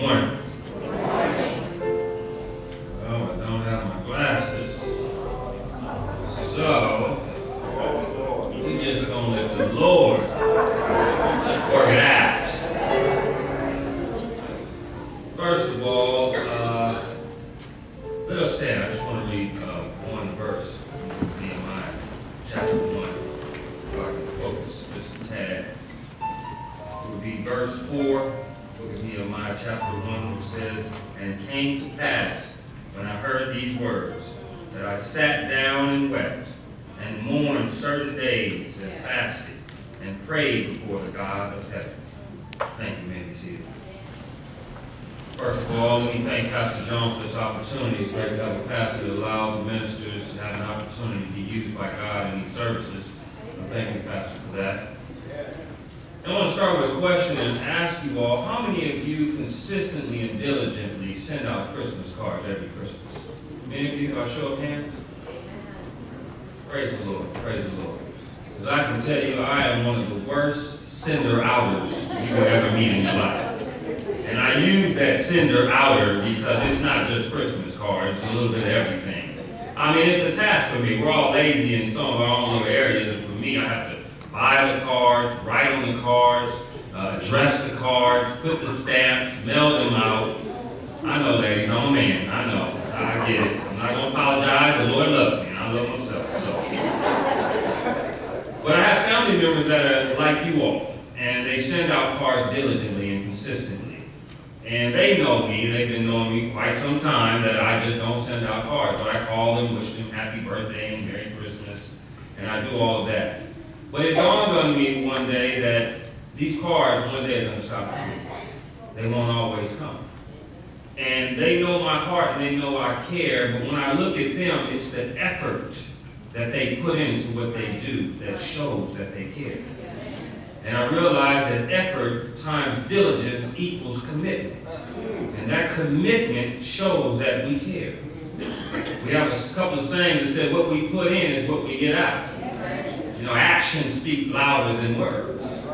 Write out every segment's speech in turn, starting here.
morning. Oh, I don't have my glasses. So, we're just going to let the Lord work it out. First of all, let us stand. I just want to read one verse, Nehemiah Chapter 1. So I can focus just a tad. It would be verse 4, book of Nehemiah Chapter 1, which says, "And it came to pass, when I heard these words, that I sat down and wept, and mourned certain days, and fasted, and prayed before the God of heaven." Thank you, man. See you. First of all, let me thank Pastor Jones for this opportunity. It's great to have a pastor that allows the ministers to have an opportunity to be used by God in these services. So thank you, Pastor, for that. I want to start with a question and ask you all, how many of you consistently and diligently send out Christmas cards every Christmas? Many of you, by show of hands? Praise the Lord. Praise the Lord. Because I can tell you, I am one of the worst sender-outers you will ever meet in your life. And I use that sender-outer because it's not just Christmas cards, it's a little bit of everything. I mean, it's a task for me. We're all lazy in some of our own little areas, and for me, I have to buy the cards, write on the cards, address the cards, put the stamps, mail them out. I know, ladies, I'm a man. I know. I get it. I'm not going to apologize. The Lord loves me, and I love myself. So. But I have family members that are like you all, and they send out cards diligently and consistently. And they know me. They've been knowing me quite some time that I just don't send out cards. But I call them, wish them happy birthday and Merry Christmas, and I do all of that. But it dawned on me one day that these cards one day are going to stop coming. They won't always come. And they know my heart and they know I care, but when I look at them, it's the effort that they put into what they do that shows that they care. And I realize that effort times diligence equals commitment. And that commitment shows that we care. We have a couple of sayings that say what we put in is what we get out. You know, actions speak louder than words.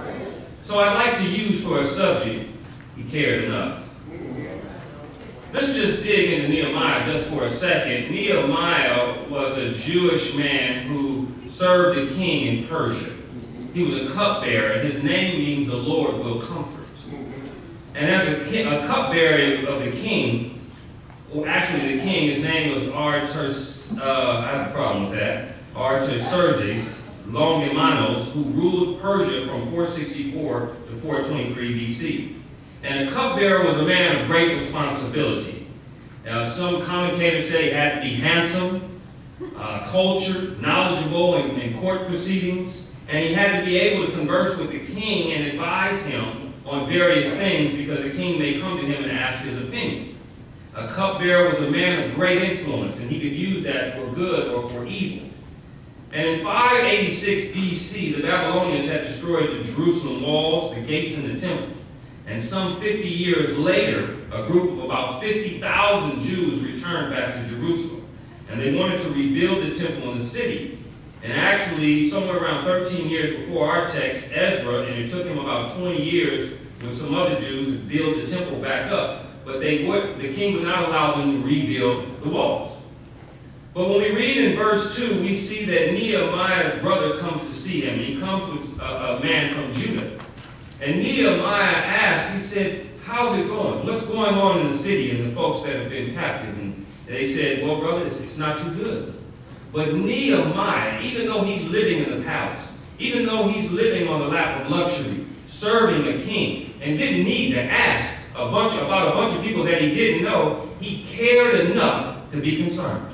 So I'd like to use for a subject, he cared enough. Let's just dig into Nehemiah just for a second. Nehemiah was a Jewish man who served the king in Persia. He was a cupbearer, and his name means the Lord will comfort. And as a cupbearer of the king, well, actually the king, his name was Artaxerxes, I have a problem with that, Artaxerxes Longimanus, who ruled Persia from 464 to 423 BC. And a cupbearer was a man of great responsibility. Some commentators say he had to be handsome, cultured, knowledgeable in court proceedings, and he had to be able to converse with the king and advise him on various things because the king may come to him and ask his opinion. A cupbearer was a man of great influence, and he could use that for good or for evil. And in 586 BC, the Babylonians had destroyed the Jerusalem walls, the gates, and the temples. And some 50 years later, a group of about 50,000 Jews returned back to Jerusalem. And they wanted to rebuild the temple in the city. And actually, somewhere around 13 years before our text, Ezra, and it took him about 20 years with some other Jews to build the temple back up. But the king would not allow them to rebuild the walls. But when we read in verse 2, we see that Nehemiah's brother comes to see him. And he comes with a man from Judah. And Nehemiah asked, he said, how's it going? What's going on in the city and the folks that have been captive? And they said, well, brother, it's not too good. But Nehemiah, even though he's living in the palace, even though he's living on the lap of luxury, serving a king, and didn't need to ask about a bunch of people that he didn't know, he cared enough to be concerned.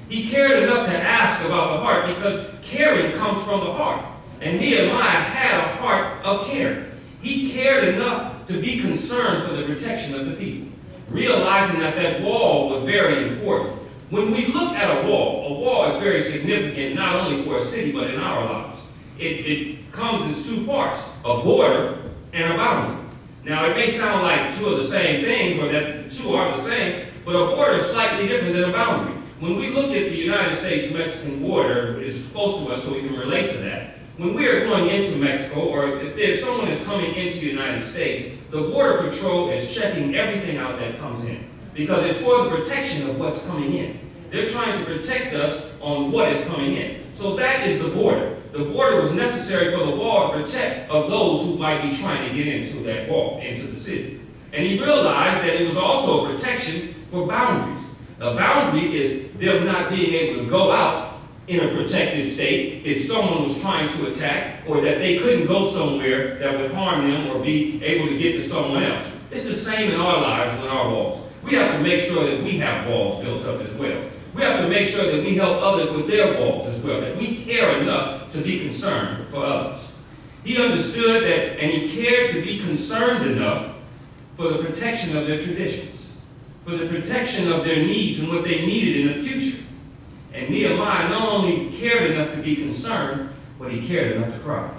He cared enough to ask about the heart because caring comes from the heart. And Nehemiah had a heart of care. He cared enough to be concerned for the protection of the people, realizing that that wall was very important. When we look at a wall is very significant not only for a city but in our lives. It comes in two parts, a border and a boundary. Now, it may sound like two of the same things or that the two are the same, but a border is slightly different than a boundary. When we look at the United States-Mexican border, it's close to us so we can relate to that. When we are going into Mexico, or if someone is coming into the United States, the Border Patrol is checking everything out that comes in because it's for the protection of what's coming in. They're trying to protect us on what is coming in. So that is the border. The border was necessary for the wall to protect of those who might be trying to get into that wall, into the city. And he realized that it was also a protection for boundaries. A boundary is them not being able to go out in a protected state if someone was trying to attack, or that they couldn't go somewhere that would harm them or be able to get to someone else. It's the same in our lives with our walls. We have to make sure that we have walls built up as well. We have to make sure that we help others with their walls as well, that we care enough to be concerned for others. He understood that, and he cared to be concerned enough for the protection of their traditions, for the protection of their needs and what they needed in the future. And Nehemiah not only cared enough to be concerned, but he cared enough to cry.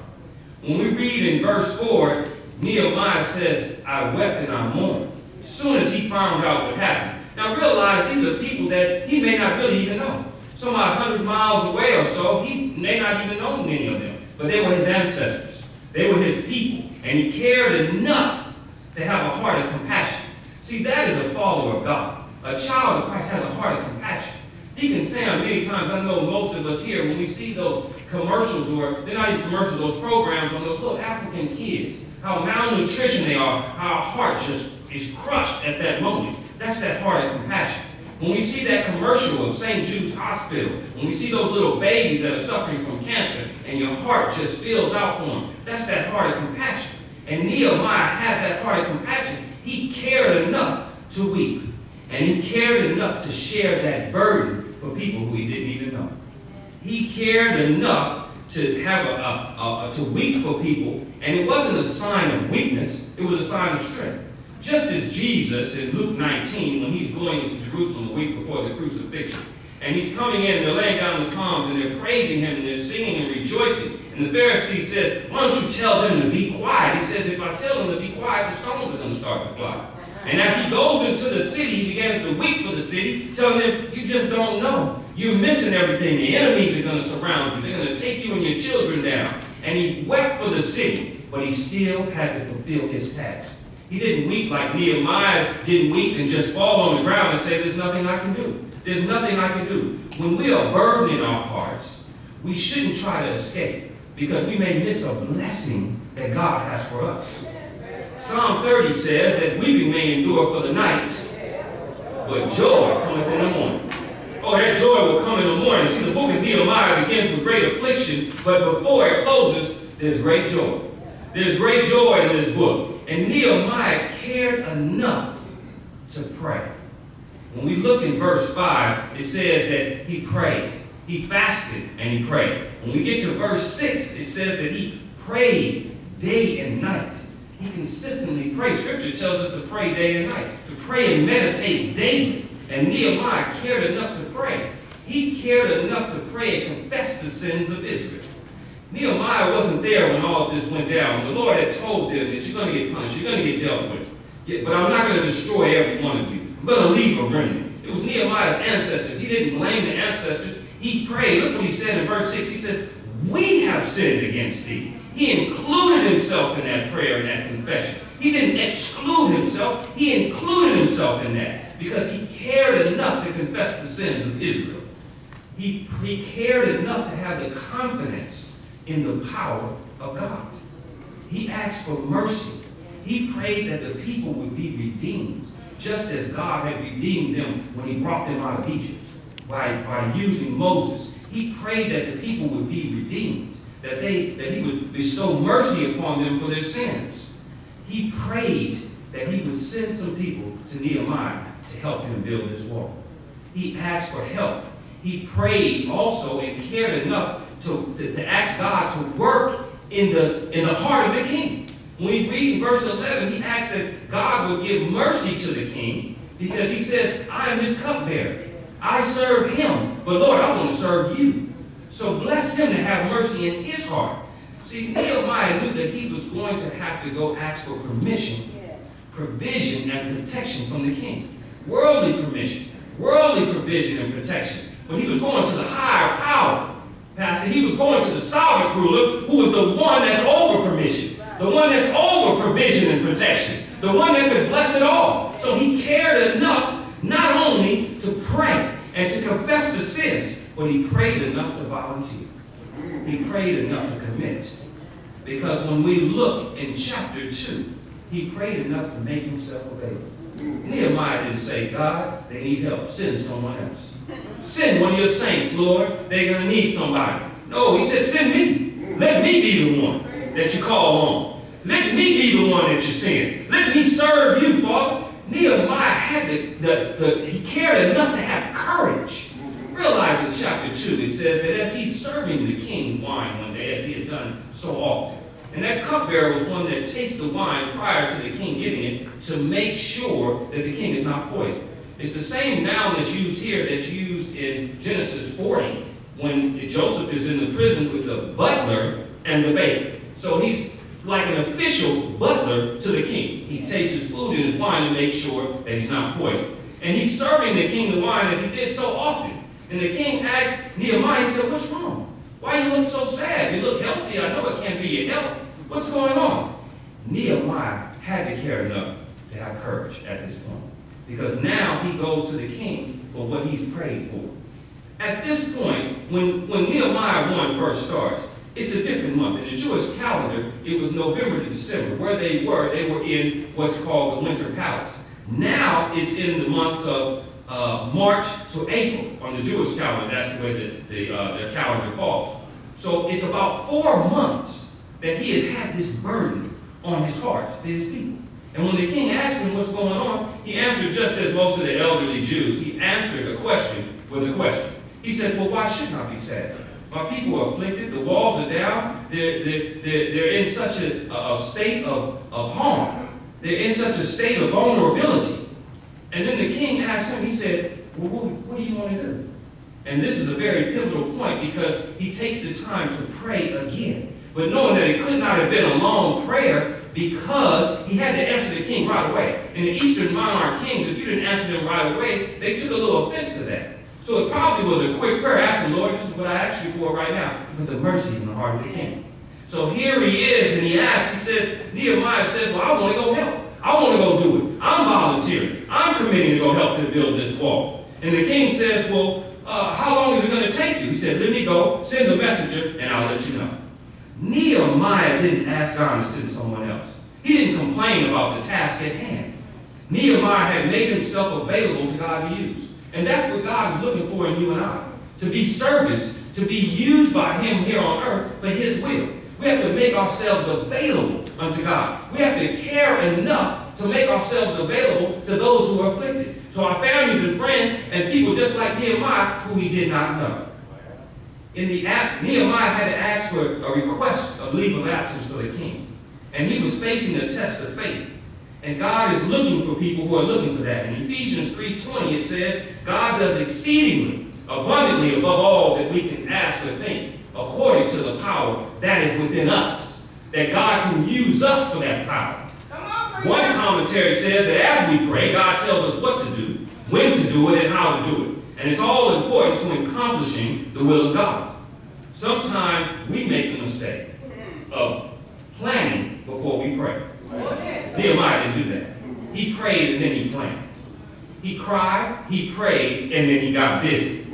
When we read in verse 4, Nehemiah says, I wept and I mourned, as soon as he found out what happened. Now realize these are people that he may not really even know. Some 100 miles away or so, he may not even know many of them. But they were his ancestors. They were his people. And he cared enough to have a heart of compassion. See, that is a follower of God. A child of Christ has a heart of compassion. He can say on many times, I know most of us here, when we see those commercials, or they're not even commercials, those programs on those little African kids, how malnutrition they are, how our heart just is crushed at that moment. That's that heart of compassion. When we see that commercial of St. Jude's Hospital, when we see those little babies that are suffering from cancer, and your heart just spills out for them, that's that heart of compassion. And Nehemiah had that heart of compassion. He cared enough to weep. And he cared enough to share that burden for people who he didn't even know. He cared enough to have to weep for people, and it wasn't a sign of weakness, it was a sign of strength. Just as Jesus in Luke 19, when he's going into Jerusalem a week before the crucifixion, and he's coming in and they're laying down the palms and they're praising him and they're singing and rejoicing. And the Pharisee says, why don't you tell them to be quiet? He says, if I tell them to be quiet, the stones are going to start to fly. And as he goes into the city, he begins to weep for the city, telling them, you just don't know. You're missing everything. The enemies are going to surround you. They're going to take you and your children down. And he wept for the city, but he still had to fulfill his task. He didn't weep like Nehemiah didn't weep and just fall on the ground and say, there's nothing I can do. There's nothing I can do. When we are burdened in our hearts, we shouldn't try to escape, because we may miss a blessing that God has for us. Psalm 30 says that weeping may endure for the night, but joy cometh in the morning. Oh, that joy will come in the morning. See, the book of Nehemiah begins with great affliction, but before it closes, there's great joy. There's great joy in this book. And Nehemiah cared enough to pray. When we look in verse 5, it says that he prayed. He fasted and he prayed. When we get to verse 6, it says that he prayed day and night. He consistently prayed. Scripture tells us to pray day and night, to pray and meditate daily. And Nehemiah cared enough to pray. He cared enough to pray and confess the sins of Israel. Nehemiah wasn't there when all of this went down. The Lord had told them that you're going to get punished, you're going to get dealt with. But I'm not going to destroy every one of you. I'm going to leave a remnant. It was Nehemiah's ancestors. He didn't blame the ancestors. He prayed. Look what he said in verse 6. He says, we have sinned against thee. He included himself in that prayer and that confession. He didn't exclude himself. He included himself in that because he cared enough to confess the sins of Israel. He cared enough to have the confidence in the power of God. He asked for mercy. He prayed that the people would be redeemed, just as God had redeemed them when he brought them out of Egypt by using Moses. He prayed that the people would be redeemed, that he would bestow mercy upon them for their sins. He prayed that he would send some people to Nehemiah to help him build this wall. He asked for help. He prayed also and cared enough to ask God to work in the heart of the king. When we read in verse 11, he asked that God would give mercy to the king because he says, I am his cupbearer. I serve him, but Lord, I want to serve you. So bless him to have mercy in his heart. See, Nehemiah knew that he was going to have to go ask for permission, provision, and protection from the king. Worldly permission, worldly provision and protection. But he was going to the higher power, Pastor. He was going to the sovereign ruler who was the one that's over permission, the one that's over provision and protection, the one that could bless it all. So he cared enough not only to pray and to confess the sins, but he prayed enough to volunteer. He prayed enough to commit. Because when we look in chapter 2, he prayed enough to make himself available. Nehemiah didn't say, God, they need help. Send someone else. Send one of your saints, Lord. They're going to need somebody. No, he said, send me. Let me be the one that you call on. Let me be the one that you send. Let me serve you, Father. Nehemiah had he cared enough to have courage. Realize in chapter 2, it says that as he's serving the king wine one day, as he had done so often, and that cupbearer was one that tastes the wine prior to the king getting it to make sure that the king is not poisoned. It's the same noun that's used here that's used in Genesis 40 when Joseph is in the prison with the butler and the baker. So he's like an official butler to the king. He tastes his food and his wine to make sure that he's not poisoned. And he's serving the king the wine as he did so often. And the king asked Nehemiah, he said, what's wrong? Why you look so sad? You look healthy. I know it can't be your health. What's going on? Nehemiah had to care enough to have courage at this point. Because now he goes to the king for what he's prayed for. At this point, when Nehemiah 1 first starts, it's a different month. In the Jewish calendar, it was November to December. Where they were in what's called the Winter Palace. Now it's in the months of March to April on the Jewish calendar. That's where their calendar falls. So it's about 4 months that he has had this burden on his heart to his people. And when the king asked him what's going on, he answered just as most of the elderly Jews. He answered a question with a question. He said, well, why shouldn't I be sad? My people are afflicted. The walls are down. They're in such a state of harm. They're in such a state of vulnerability. And then the king asked him, he said, well, what do you want to do? And this is a very pivotal point because he takes the time to pray again. But knowing that it could not have been a long prayer because he had to answer the king right away. In the Eastern monarch kings, if you didn't answer them right away, they took a little offense to that. So it probably was a quick prayer. Asking, Lord, this is what I asked you for right now. Put the mercy in the heart of the king. So here he is, and he asks, he says, Nehemiah says, well, I want to go help. I want to go do it. I'm volunteering. I'm committing to go help them build this wall. And the king says, well, how long is it going to take you? He said, let me go, send a messenger, and I'll let you know. Nehemiah didn't ask God to send someone else. He didn't complain about the task at hand. Nehemiah had made himself available to God to use. And that's what God is looking for in you and I. To be servants, to be used by him here on earth for his will. We have to make ourselves available unto God. We have to care enough to make ourselves available to those who are afflicted. To our families and friends and people just like Nehemiah who he did not know. In the Nehemiah had to ask for a request of leave of absence for the king. And he was facing a test of faith. And God is looking for people who are looking for that. In Ephesians 3:20 it says, God does exceedingly, abundantly above all that we can ask or think, according to the power that is within us. That God can use us for that power. One commentary says that as we pray, God tells us what to do, when to do it, and how to do it. And it's all important to accomplishing the will of God. Sometimes we make the mistake of planning before we pray. Nehemiah didn't do that. He prayed and then he planned. He cried, he prayed, and then he got busy.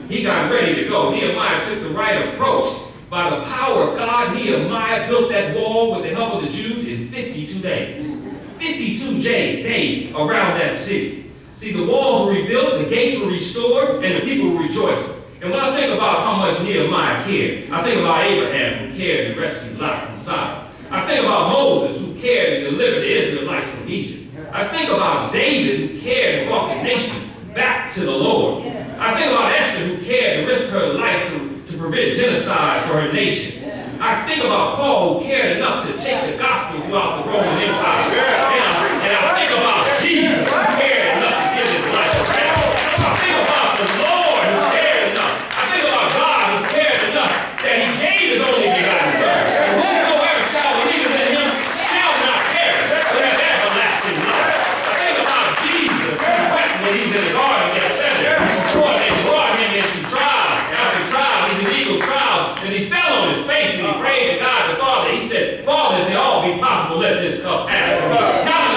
He got ready to go. Nehemiah took the right approach. By the power of God, Nehemiah built that wall with the help of the Jews in 52 days. 52 days around that city. See, the walls were rebuilt, the gates were restored, and the people were rejoicing. And when I think about how much Nehemiah cared, I think about Abraham who cared and rescued Lot from Sodom. I think about Moses who cared and delivered the Israelites from Egypt. I think about David who cared and brought the nation back to the Lord. I think about Esther who cared and risked her life to prevent genocide for her nation. I think about Paul who cared enough to take the gospel throughout the Roman Empire. And I think about Jesus who cared enough to give his life for that. I think about the Lord who cared enough. I think about God who cared enough that he gave his only begotten Son. And whosoever shall believe in him shall not perish, but have everlasting life. I think about Jesus when he's in the garden of Gethsemane. They brought him into trial after trial, these illegal trials, and he fell on his face and he prayed to God the Father. He said, Father, if it all be possible, let this cup pass. Not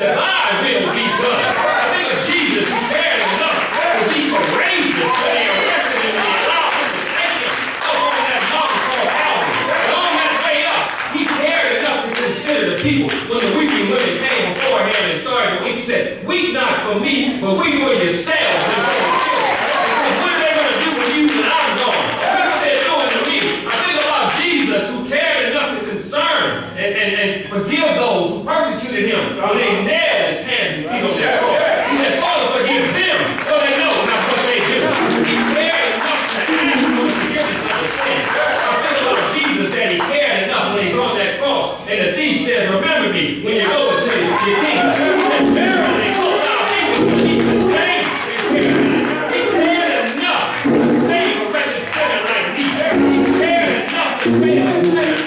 that thy will be done. I think of Jesus who cared enough to be courageous when they arrested him and they allowed him to take him up on that mountain called Calvary. And on that way up, he cared enough to consider the people. When the weeping women came before him and started to weep, he said, weep not for me, but weep for yourselves and for your children. Because what are they going to do with you when I'm gone? Look what they're doing to me. I think about Jesus who cared enough to concern and forgive those who persecuted him when they nailed his hands and feet on that cross. He said, Father, forgive them, so they know not what they do. He cared enough to ask for forgiveness of the sin. I think about Jesus that he cared enough when he's on that cross. And the thief says, remember me when you go into your kingdom. He said, verily, go thou even to me today. He cared enough to save a wretched sinner like me. He cared enough to save a sinner,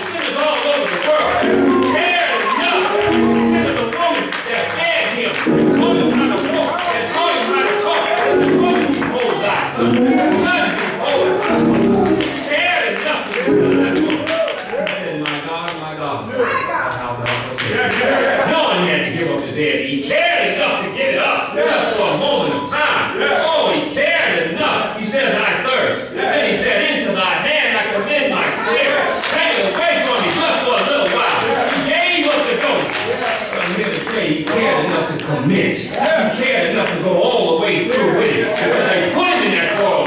sinners all over the world. He cared enough to send the woman that fed him and taught him how to walk and taught him how to talk. And the woman, behold thy son. Son, behold thy son. He cared enough to consider that woman. He said, my God, how thou hast saved. No one had to give up the dead. He cared enough to give it up just for a moment of time. Oh, he cared enough. He says, I thirst. Then he said, into thy hand I commend my spirit. Take it away from me just for a little while. He gave us the ghost. But I'm here to say he cared enough to commit. He cared enough to go all the way through with it. When they put him in that cross,